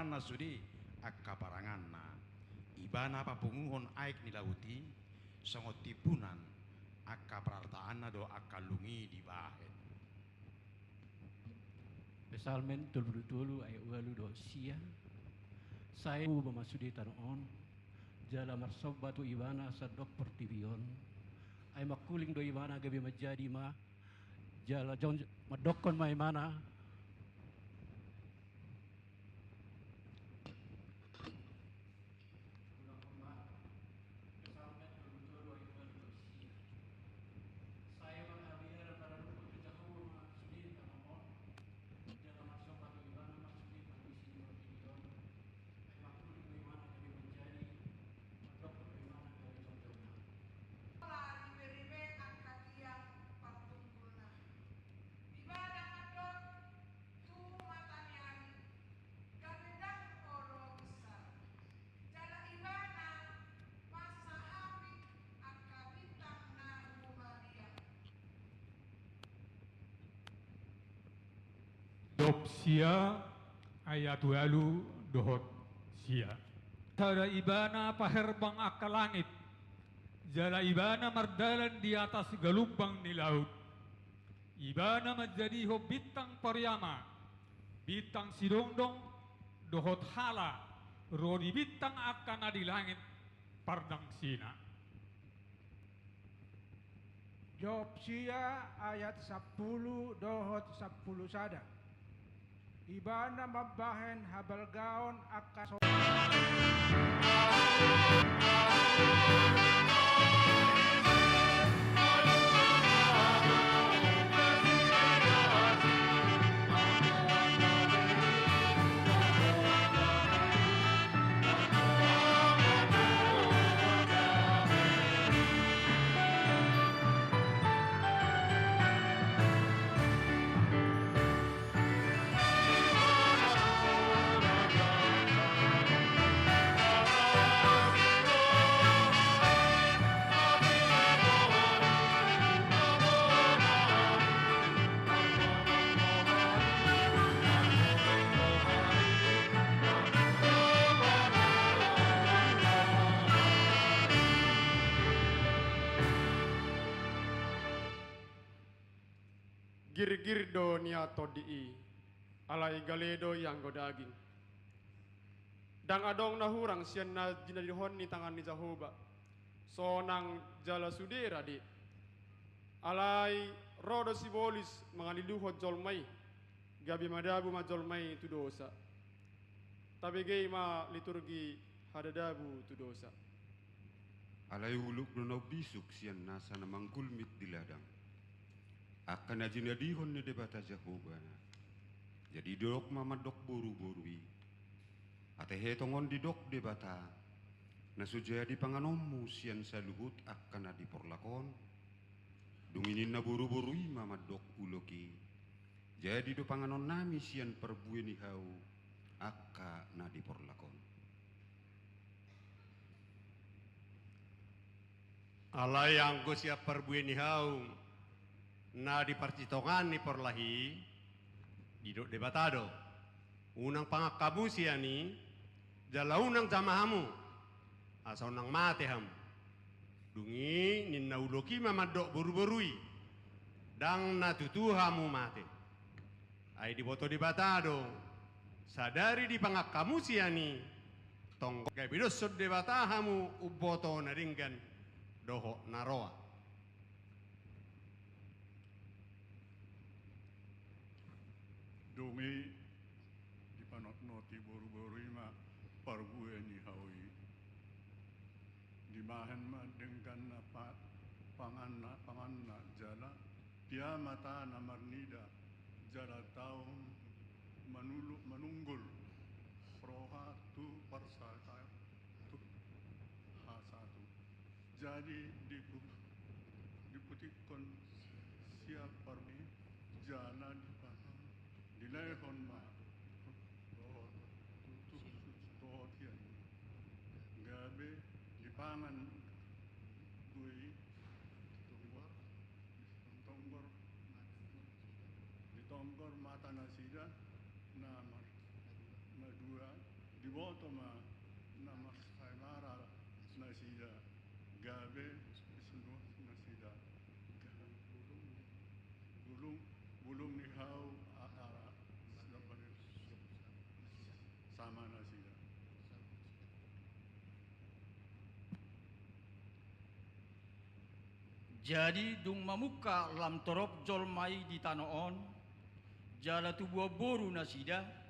parangan na sudi akka parangan na ibana papunguhon aik ni lauti songot tipunan akka perartaan na do akka lungi di bahet Besalmen tulu ay ualu do sia saya memasuki tanon jala marsoba tu ibana sadok pertibion ay makuling do ibana gabi menjadi ma jala jon madokon ma imana Dopsia ayat walu dohot sia. Tara ibana paherbang akka langit. Jala ibana mardalan di atas gelombang di laut. Ibana menjadi ho bintang paryama. Bintang sidongdong dohot hala. Rodi bintang akan di langit pardang sina. Dopsia ayat 10 dohot 10 sada. Ibana mabahen habal gaon akan gir-gir do niato di alai galedo yang go daging dang adong nahurang sian na dinadihon ni tangan ni Jahoba sonang jala sudera di alai rodo sibolis mangaliluhot jolmai gabi madabu ma jolmai tu dosa tapi gay ma liturgi hadadabu tu dosa alai uluk no bisuk sian nasa na manggulmit di ladang akan ajinadihon ni debata Jahoba jadi dok mamadok boru-borui ate hetongon di dok debata nasujaya di panganommu sian saluhut akan adi porlakon dunginin na boru-borui mamadok uloki jadi do panganon nami sian perbue ni hau akka na di porlakon alai anggo siap perbue ni hau na di percitongan ni porlahi diduk debatado unang pangakabu siani jala unang jamahamu asa unang mate ham dungi ninna uloki mamadok boru-borui dang na tutuhamu mate ai diboto debatado sadari di pangakamu siani tong gai bidosod debatahamu uboto naringgan doho naroa Dungi di panot-noti boru-boru ma parbue ni hawi di bahan ma dengan apa panganna jala dia mata na marnida jala tahun manunggul roha tu parsaka tu hasatu jadi diputikon siap parmi jala di dilehon ma to tian gabe dipangan dui tonggor mata nasida na madua Otoma nama Saimara nasida gabe sunu nasida gulung gulung nihau sama nasida. Jadi dung mamuka lam torop jolmai di tanoon jala tubuh boru nasida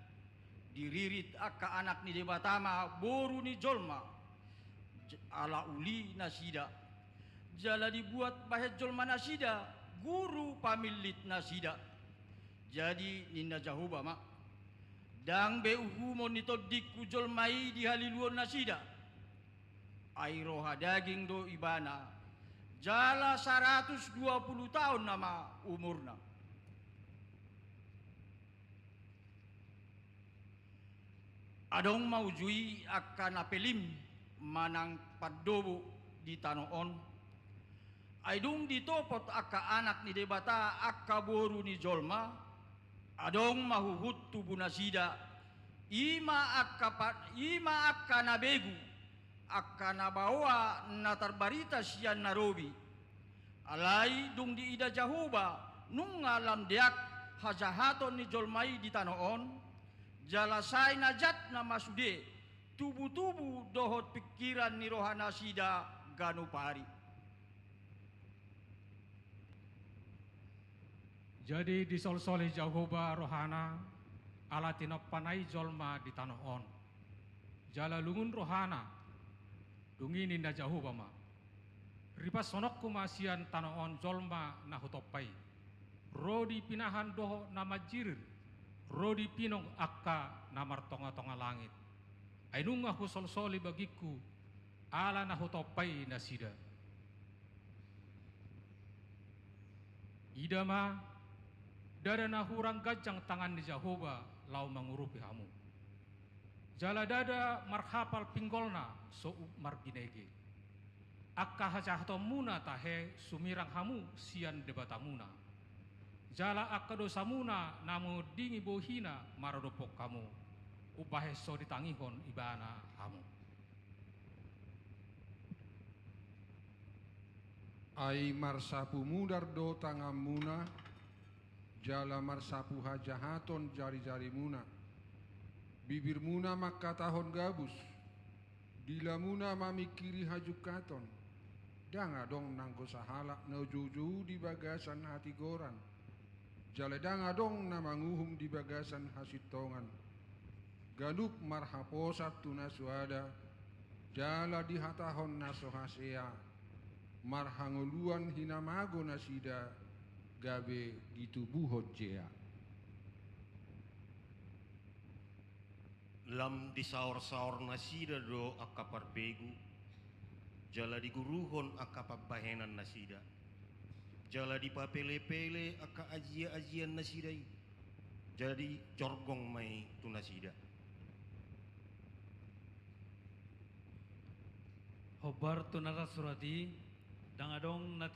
diririt akka anak ni debatama boru ni jolma ala uli nasida jala dibuat bahet jolma nasida guru pamilit nasida jadi ninna jahuba mak dang be uhumon nitodik ku jolmai di haliluon nasida airoha daging do ibana jala 120 tahun nama umurna. Adong maujui akan apelim manang padobo di tanoon. Aidung ditopot akka anak ni debata akka boru ni jolma. Adong mahuhut tubuh nasida. Ima akka nabegu. Akka nabawa na tarbarita siyan narobi. Alay dung di ida jahuba nung ngalam diak hajahaton ni jolmai di tanoon jalasay najat na masude tubu-tubu dohot pikiran ni rohana sida ganu pari. Jadi disol-soli jahuba rohana ala tinopanay jolma di tanoon jala lungun rohana dungini na jahuba ma ripas sonok kumasian tanoon jolma na hutopai rodi pinahan doho nama jirir rodi pinong akka namar tonga-tonga langit ainunga husol-soli bagiku ala na hutopai na sida ida ma dada na hurang gajang tangan ni jahuba lau mangurupi hamu jala dada marhapal pinggolna so marginege akka hajahto muna tahe sumirang hamu sian debatamuna jala akka dosa muna namu dingi bohina marodopok kamu upahe so ditangihon ibana hamu ai marsapu mudar do tangamuna jala marsapu hajahaton jari-jari muna bibir muna makatahon gabus dila muna mamikiri hajukaton danga dong nanggo sahala no juju di bagasan hati goran jala danga dong na manguhum di bagasan hasitongan galuk marhaposat tunasuada jala di hatahon nasohasea marhangoluan hinamago nasida gabe di tubuh hojea lam disaor-saor nasida do akka parbegu jala diguruhon akka pabahenan nasida jala dipapele-pele akka ajia-ajian nasidai jadi corgong mai tu nasida hobar tu nara surati dangadong nati